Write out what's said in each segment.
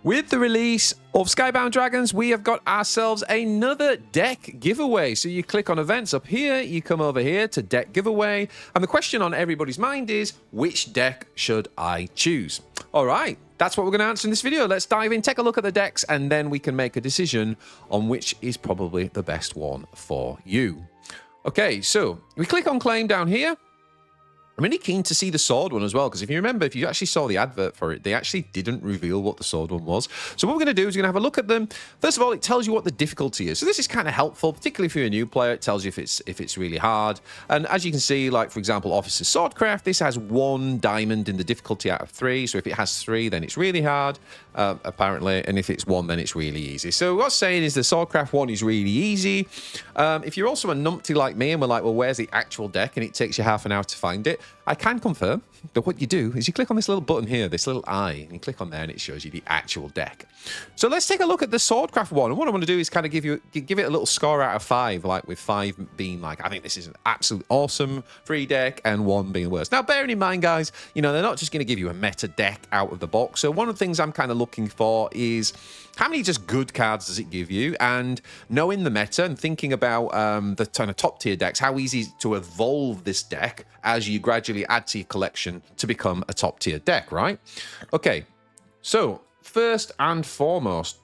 With the release of Skybound Dragons, we have got ourselves another deck giveaway. So you click on events up here, you come over here to deck giveaway, and the question on everybody's mind is, which deck should I choose? All right, that's what we're going to answer in this video. Let's dive in, take a look at the decks, and then we can make a decision on which is probably the best one for you. Okay, so we click on claim down here. I'm really keen to see the sword one as well, because if you remember, if you actually saw the advert for it, they actually didn't reveal what the sword one was. So what we're going to do is we're going to have a look at them. First of all, it tells you what the difficulty is. So this is kind of helpful, particularly if you're a new player. It tells you if it's really hard. And as you can see, like, for example, Officer Swordcraft, this has 1 diamond in the difficulty out of 3. So if it has 3, then it's really hard, apparently. And if it's 1, then it's really easy. So what's saying is the Swordcraft one is really easy. If you're also a numpty like me and we're like, well, where's the actual deck? And it takes you half an hour to find it. I can confirm that what you do is you click on this little button here, this little eye, and you click on there and it shows you the actual deck. So let's take a look at the Swordcraft one. And what I want to do is kind of give it a little score out of 5, like with 5 being like, I think this is an absolutely awesome free deck, and 1 being worse. Now, bearing in mind, guys, you know, they're not just going to give you a meta deck out of the box. So one of the things I'm kind of looking for is how many just good cards does it give you? And knowing the meta and thinking about the kind of top tier decks, how easy to evolve this deck as you gradually add to your collection to become a top tier deck, right? Okay, so first and foremost,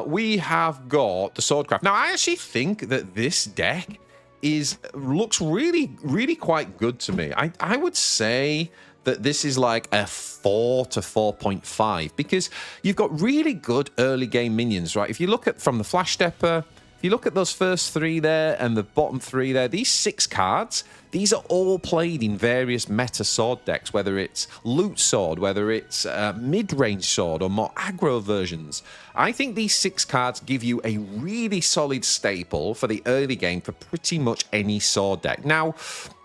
we have got the Swordcraft. Now, I actually think that this deck looks really quite good to me. I would say that this is like a 4 to 4.5 because you've got really good early game minions, right? If you look at from the Flash Stepper, if you look at those first 3 there and the bottom 3 there, these 6 cards, these are all played in various meta sword decks, whether it's loot sword, whether it's mid-range sword or more aggro versions. I think these 6 cards give you a really solid staple for the early game for pretty much any sword deck. Now,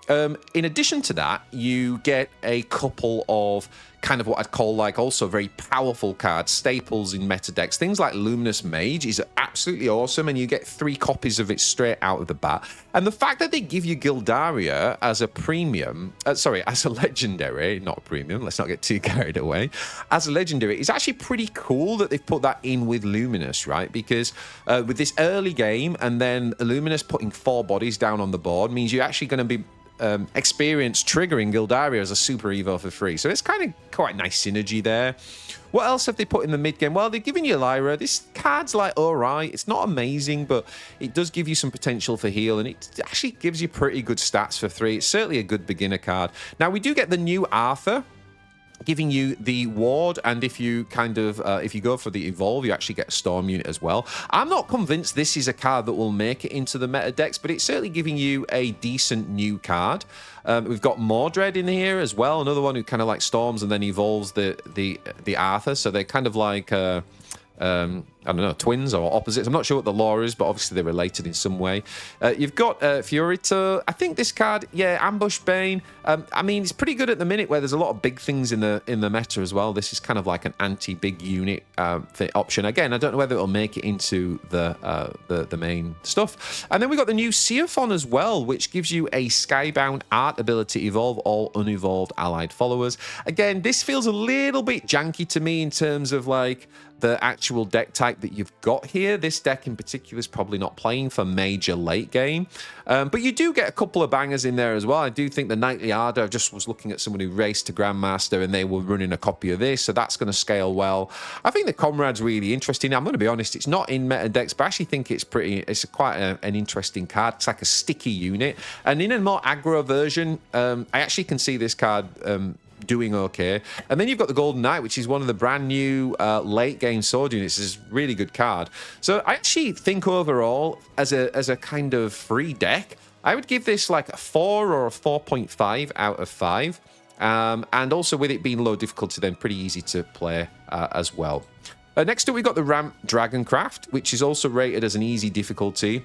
in addition to that, you get a couple of kind of what I'd call like also very powerful cards, staples in meta decks. Things like Luminous Mage is absolutely awesome, and you get 3 copies of it straight out of the bat. And the fact that they give you Gildaria as a premium, as a legendary, not a premium, let's not get too carried away, as a legendary, is actually pretty cool that they've put that in with Luminous, right? Because with this early game and then Luminous putting 4 bodies down on the board means you're actually going to be experience triggering Gildaria as a super evo for free. So it's kind of quite nice synergy there. What else have they put in the mid game? Well, they've given you Lyra. This card's like, all right, it's not amazing, but it does give you some potential for heal, and it actually gives you pretty good stats for 3. It's certainly a good beginner card. Now, we do get the new Arthur, giving you the ward, and if you kind of if you go for the evolve, you actually get a storm unit as well. I'm not convinced this is a card that will make it into the meta decks, but it's certainly giving you a decent new card. We've got Mordred in here as well, another one who kind of like storms and then evolves the Arthur, so they're kind of like I don't know, twins or opposites. I'm not sure what the lore is, but obviously they're related in some way. You've got Fiorito. I think this card, yeah, Ambush Bane. I mean, it's pretty good at the minute where there's a lot of big things in the meta as well. This is kind of like an anti-big unit option. Again, I don't know whether it'll make it into the main stuff. And then we got the new Seaphon as well, which gives you a Skybound art ability, evolve all unevolved allied followers. Again, this feels a little bit janky to me in terms of like the actual deck type that you've got here. This deck in particular is probably not playing for major late game, but you do get a couple of bangers in there as well. I do think the Knightly Ardor, I just was looking at someone who raced to Grandmaster and they were running a copy of this, so that's going to scale well. I think the Comrade's really interesting. I'm going to be honest, it's not in meta decks, but I actually think it's quite an interesting card. It's like a sticky unit, and in a more aggro version, I actually can see this card doing okay. And then you've got the Golden Knight, which is one of the brand new late game sword units. It's a really good card. So I actually think overall, as a kind of free deck, I would give this like a 4 or a 4.5 out of 5. And also with it being low difficulty, then pretty easy to play as well. Next up, we've got the Ramp Dragoncraft, which is also rated as an easy difficulty.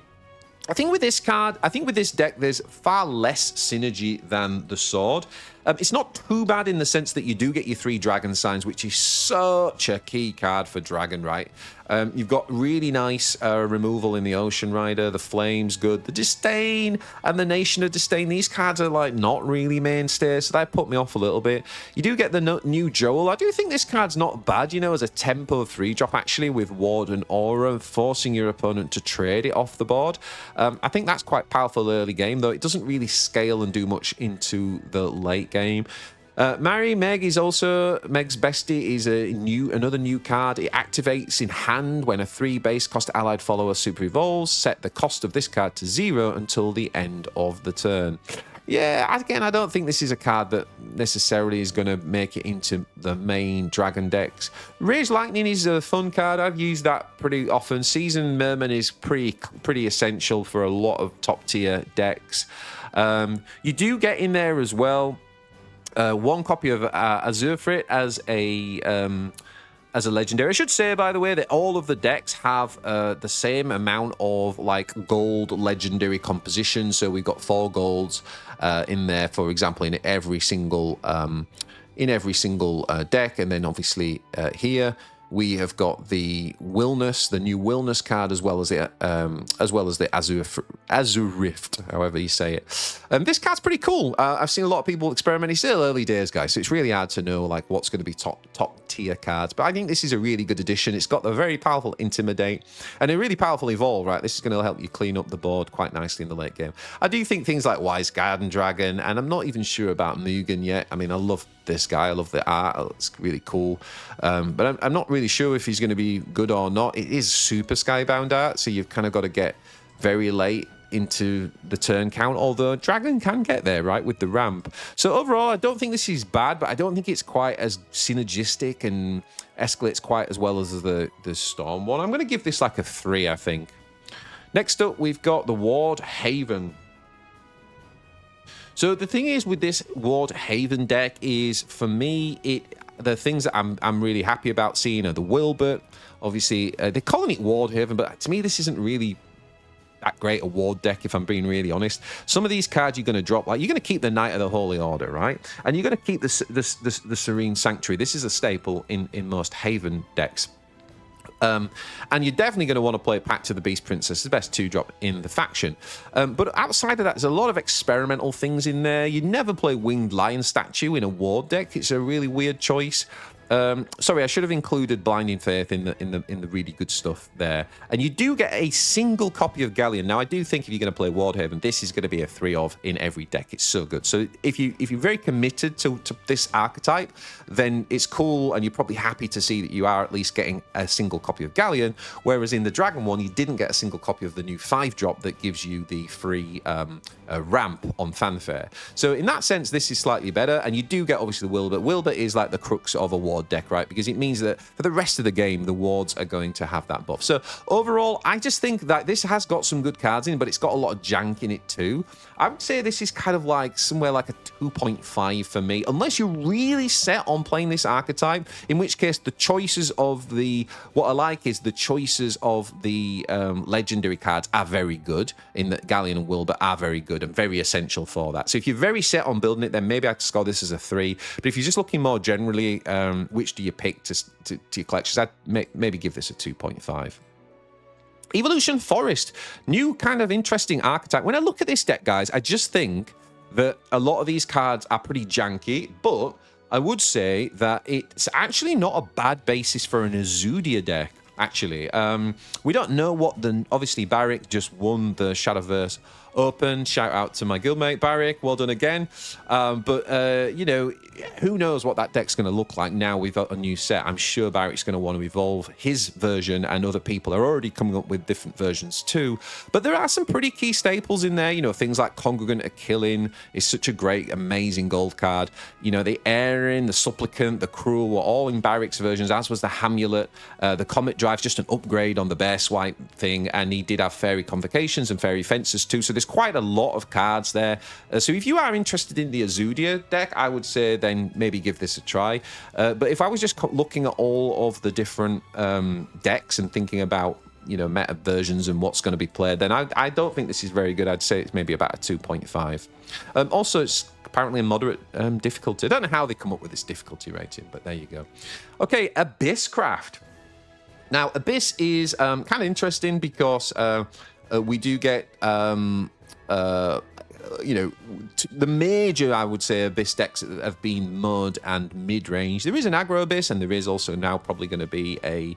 I think with this card, with this deck, there's far less synergy than the sword. It's not too bad in the sense that you do get your 3 dragon signs, which is such a key card for Dragon, right? You've got really nice removal in the Ocean Rider, the Flames, good. The Disdain and the Nation of Disdain, these cards are like not really mainstays, so that put me off a little bit. You do get the new Joel. I do think this card's not bad, you know, as a tempo 3-drop actually with Ward and Aura, forcing your opponent to trade it off the board. I think that's quite powerful early game, though it doesn't really scale and do much into the late game. Meg is also Meg's Bestie is another new card. It activates in hand when a 3 base cost allied follower super evolves. Set the cost of this card to 0 until the end of the turn. Yeah, again, I don't think this is a card that necessarily is going to make it into the main Dragon decks. Rage Lightning is a fun card. I've used that pretty often. Seasoned Merman is pretty essential for a lot of top tier decks. You do get in there as well 1 copy of Azurfrit as a legendary. I should say, by the way, that all of the decks have the same amount of like gold legendary composition. So we've got 4 golds in there, for example, in every single deck, and then obviously here we have got the Willness, the new Willness card, as well as the Azure Rift, however you say it. This card's pretty cool. I've seen a lot of people experiment. It's still early days, guys, so it's really hard to know like what's going to be top tier cards. But I think this is a really good addition. It's got the very powerful Intimidate and a really powerful Evolve. Right, this is going to help you clean up the board quite nicely in the late game. I do think things like Wise Garden Dragon, and I'm not even sure about Mugen yet. I mean, I love this guy. I love the art. It's really cool. But I'm not really sure if he's going to be good or not. It is super Skybound art, so you've kind of got to get very late into the turn count, although Dragon can get there, right, with the ramp. So overall, I don't think this is bad, but I don't think it's quite as synergistic and escalates quite as well as the Storm one. I'm going to give this like a 3, I think. Next up, we've got the Ward Haven. So the thing is with this Ward Haven deck is, for me, the things that I'm really happy about seeing are the Wilbert. Obviously, they're calling it Ward Haven, but to me, this isn't really that great a Ward deck, if I'm being really honest. Some of these cards you're going to drop, like you're going to keep the Knight of the Holy Order, right? And you're going to keep the Serene Sanctuary. This is a staple in most Haven decks. And you're definitely going to want to play Pact of the Beast Princess, the best 2-drop in the faction. But outside of that, there's a lot of experimental things in there. You never play Winged Lion Statue in a Ward deck. It's a really weird choice. Sorry, I should have included Blinding Faith in the really good stuff there. And you do get a single copy of Galleon. Now, I do think if you're going to play Wardhaven, this is going to be a 3 of in every deck. It's so good. So if you're very committed to this archetype, then it's cool, and you're probably happy to see that you are at least getting a single copy of Galleon. Whereas in the Dragon one, you didn't get a single copy of the new 5-drop that gives you the free ramp on Fanfare. So in that sense, this is slightly better. And you do get obviously the Wilbur. Wilbur is like the crux of a Ward deck, right? Because it means that for the rest of the game, the wards are going to have that buff. So overall, I just think that this has got some good cards in, but it's got a lot of jank in it too. I would say this is kind of like somewhere like a 2.5 for me, unless you're really set on playing this archetype, in which case the choices of what I like is the choices of the legendary cards are very good, in that Galleon and Wilbur are very good and very essential for that. So if you're very set on building it, then maybe I'd score this as a 3. But if you're just looking more generally, which do you pick to your collections, I'd maybe give this a 2.5. Evolution Forest, new kind of interesting archetype. When I look at this deck, guys, I just think that a lot of these cards are pretty janky, but I would say that it's actually not a bad basis for an Azudia deck, actually. We don't know what obviously Barrick just won the Shadowverse Open. Shout out to my guildmate Barrick, well done again. But you know, who knows what that deck's going to look like now we've got a new set. I'm sure Barrick's going to want to evolve his version, and other people are already coming up with different versions too. But there are some pretty key staples in there, you know, things like Congregant of Killing is such a great, amazing gold card. You know, the Erin, the Supplicant, the Cruel were all in Barrick's versions, as was the Hamulet. The Comet Drive's just an upgrade on the Bear Swipe thing, and he did have Fairy Convocations and Fairy Fences too, so there's quite a lot of cards there. So if you are interested in the Azudia deck, I would say then maybe give this a try. But if I was just looking at all of the different decks and thinking about you know, meta versions and what's going to be played, then I don't think this is very good. I'd say it's maybe about a 2.5. Also, it's apparently a moderate difficulty. I don't know how they come up with this difficulty rating, but there you go. Okay, Abysscraft. Now, Abyss is kind of interesting because we do get, you know, the major, I would say, Abyss decks have been mud and mid-range. There is an aggro Abyss, and there is also now probably going to be a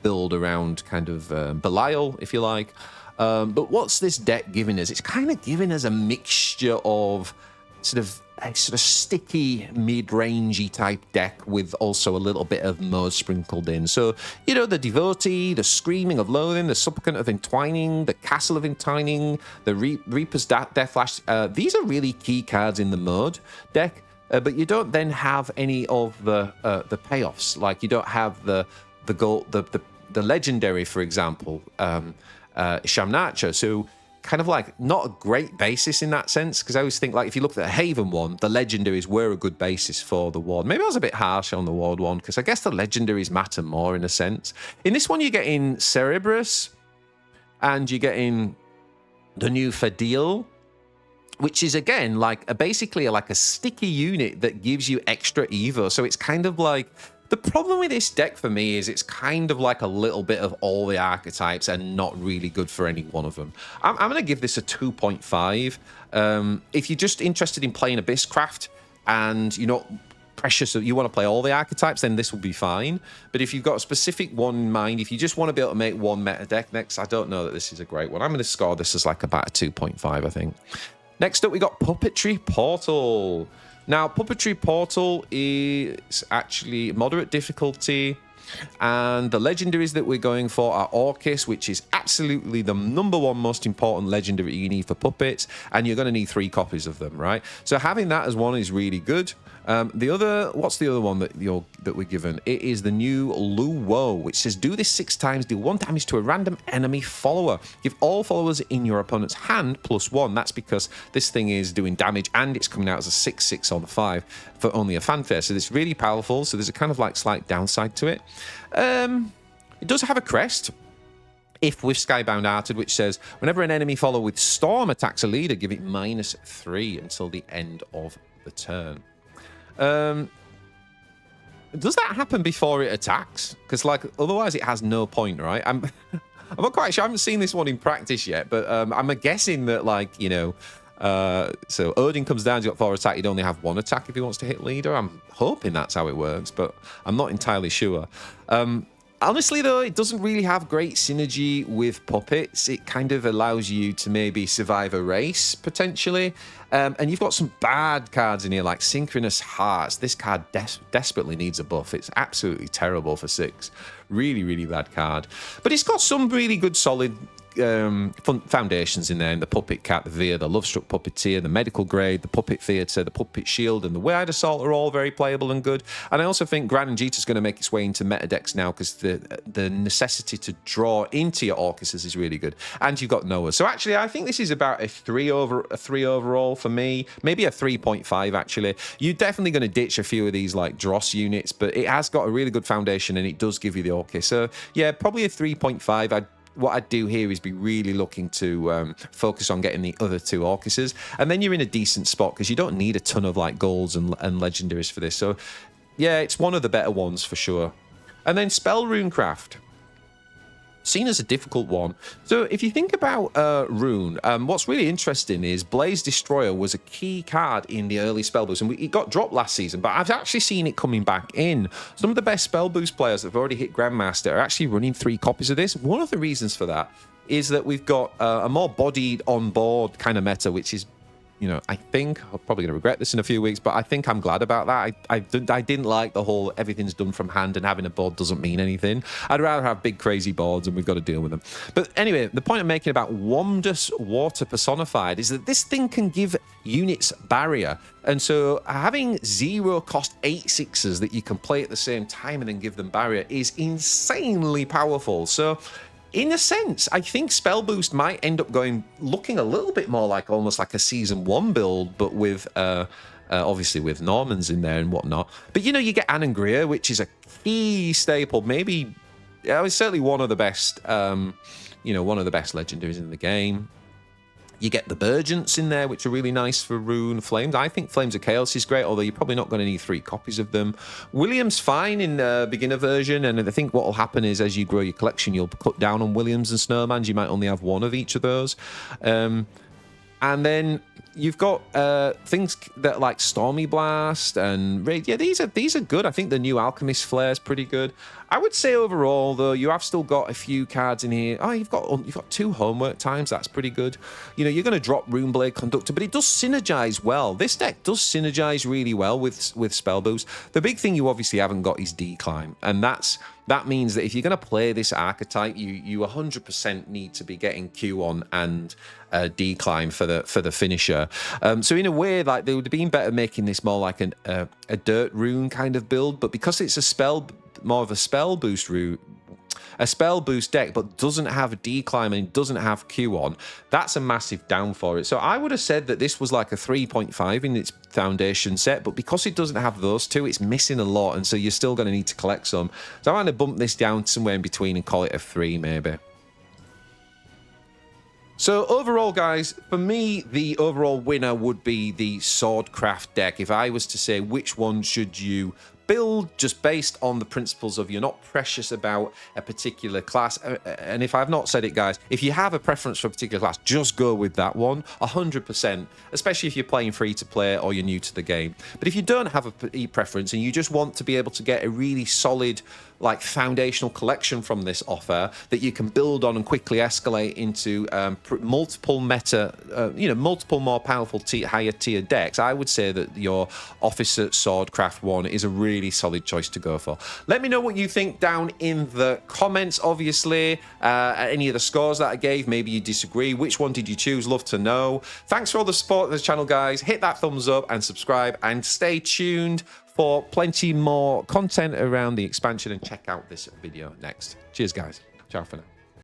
build around kind of Belial, if you like. But what's this deck giving us? It's kind of giving us a mixture of sort of sticky, mid-rangey type deck with also a little bit of mud sprinkled in. So, you know, the Devotee, the Screaming of Loathing, the Supplicant of Entwining, the Castle of Entwining, the Reaper's Deathflash. These are really key cards in the mud deck, but you don't then have any of the payoffs. Like, you don't have the gold, the legendary, for example, Shamnacha. So kind of like not a great basis in that sense, because I always think, like, if you look at the Haven one, the legendaries were a good basis for the Ward. Maybe I was a bit harsh on the Ward one, because I guess the legendaries matter more in a sense. In this one, you get in Cerberus, and you get in the new Fadil, which is, again, like basically like a sticky unit that gives you extra Evo. So it's kind of like, the problem with this deck for me is it's kind of like a little bit of all the archetypes and not really good for any one of them. I'm going to give this a 2.5. If you're just interested in playing Abysscraft and you're not precious, you want to play all the archetypes, then this will be fine. But if you've got a specific one in mind, if you just want to be able to make one meta deck next, I don't know that this is a great one. I'm going to score this as like about a 2.5, I think. Next up, we got Puppetry Portal. Now, Puppetry Portal is actually moderate difficulty, and the legendaries that we're going for are Orcus, which is absolutely the #1 most important legendary you need for puppets, and you're going to need 3 copies of them, right? So having that as one is really good. What's the other one that we're given? It is the new Luo, which says, do this 6 times, deal 1 damage to a random enemy follower. Give all followers in your opponent's hand +1. That's because this thing is doing damage and it's coming out as a 6/6 on 5 for only a fanfare. So it's really powerful. So there's a kind of like slight downside to it. It does have a crest, if with Skybound arted, which says, whenever an enemy follower with Storm attacks a leader, give it -3 until the end of the turn. Does that happen before it attacks? Because, like, otherwise it has no point, right? I'm not quite sure. I haven't seen this one in practice yet, but I'm guessing that, like, you know, so Odin comes down, he's got 4 attack, he'd only have 1 attack if he wants to hit leader. I'm hoping that's how it works, but I'm not entirely sure. Honestly, though, it doesn't really have great synergy with puppets. It kind of allows you to maybe survive a race, potentially. And you've got some bad cards in here, like Synchronous Hearts. This card desperately needs a buff. It's absolutely terrible for 6. Really, really bad card. But it's got some really good, solid foundations in there, in the Puppet Cat, the Veer, the Lovestruck Puppeteer, the Medical Grade, the Puppet Theatre, the Puppet Shield, and the Wide Assault are all very playable and good. And I also think Gran and Jita is going to make its way into meta decks now, because the necessity to draw into your Orcuses is really good. And you've got Noah. So actually, I think this is about a 3 overall for me. Maybe a 3.5, actually. You're definitely going to ditch a few of these like Dross units, but it has got a really good foundation and it does give you the Orcus. So yeah, probably a 3.5. What I'd do here is be really looking to focus on getting the other 2 Orcuses, and then you're in a decent spot because you don't need a ton of like golds and legendaries for this. So yeah, it's one of the better ones for sure. And then Spell Runecraft, seen as a difficult one. So if you think about Rune, what's really interesting is Blaze Destroyer was a key card in the early spell boost, and it got dropped last season, but I've actually seen it coming back in. Some of the best spell boost players that have already hit Grandmaster are actually running 3 copies of this. One of the reasons for that is that we've got a more bodied on board kind of meta, which is, you know, I think I'm probably going to regret this in a few weeks, but I think I'm glad about that. I didn't like the whole everything's done from hand and having a board doesn't mean anything. I'd rather have big crazy boards and we've got to deal with them. But anyway, the point I'm making about Wondrous Water Personified is that this thing can give units barrier. And so having 0 cost 8/6s that you can play at the same time and then give them barrier is insanely powerful. So in a sense, I think Spell Boost might end up looking a little bit more like almost like a Season 1 build, but with obviously with Normans in there and whatnot. But you know, you get Anangria, which is a key staple, maybe yeah, it's certainly one of the best, you know, one of the best legendaries in the game. You get the Burgents in there, which are really nice for Rune Flames. I think Flames of Chaos is great, although you're probably not going to need 3 copies of them. William's fine in beginner version, and I think what will happen is as you grow your collection, you'll cut down on Williams and Snowmans. You might only have 1 of each of those. And then you've got things that like Stormy Blast and Raid. Yeah, these are good. I think the new Alchemist Flare is pretty good. I would say overall, though, you have still got a few cards in here. Oh, you've got 2 homework times. That's pretty good. You know, you're going to drop Runeblade Conductor, but it does synergize well. This deck does synergize really well with Spell Boost. The big thing you obviously haven't got is Decline, and that means that if you're going to play this archetype, you 100% need to be getting Q on and Decline for the finisher. So in a way, like they would have been better making this more like a dirt rune kind of build, but because it's more of a spell boost route, a spell boost deck, but doesn't have a Decline and doesn't have Q on, that's a massive down for it. So I would have said that this was like a 3.5 in its foundation set, but because it doesn't have those 2, it's missing a lot, and so you're still going to need to collect some. So I'm going to bump this down somewhere in between and call it a 3 maybe. So overall, guys, for me, the overall winner would be the Swordcraft deck. If I was to say which one should you build just based on the principles of you're not precious about a particular class. And if I've not said it, guys, if you have a preference for a particular class, just go with that one 100%, especially if you're playing free to play or you're new to the game. But if you don't have a preference and you just want to be able to get a really solid, like, foundational collection from this offer that you can build on and quickly escalate into multiple meta, multiple more powerful higher tier decks, I would say that your Officer Swordcraft one is a really solid choice to go for. Let me know what you think down in the comments, obviously. Any of the scores that I gave, maybe you disagree. Which one did you choose? Love to know. Thanks for all the support of the channel, guys. Hit that thumbs up and subscribe, and stay tuned for plenty more content around the expansion, and check out this video next. Cheers, guys. Ciao for now.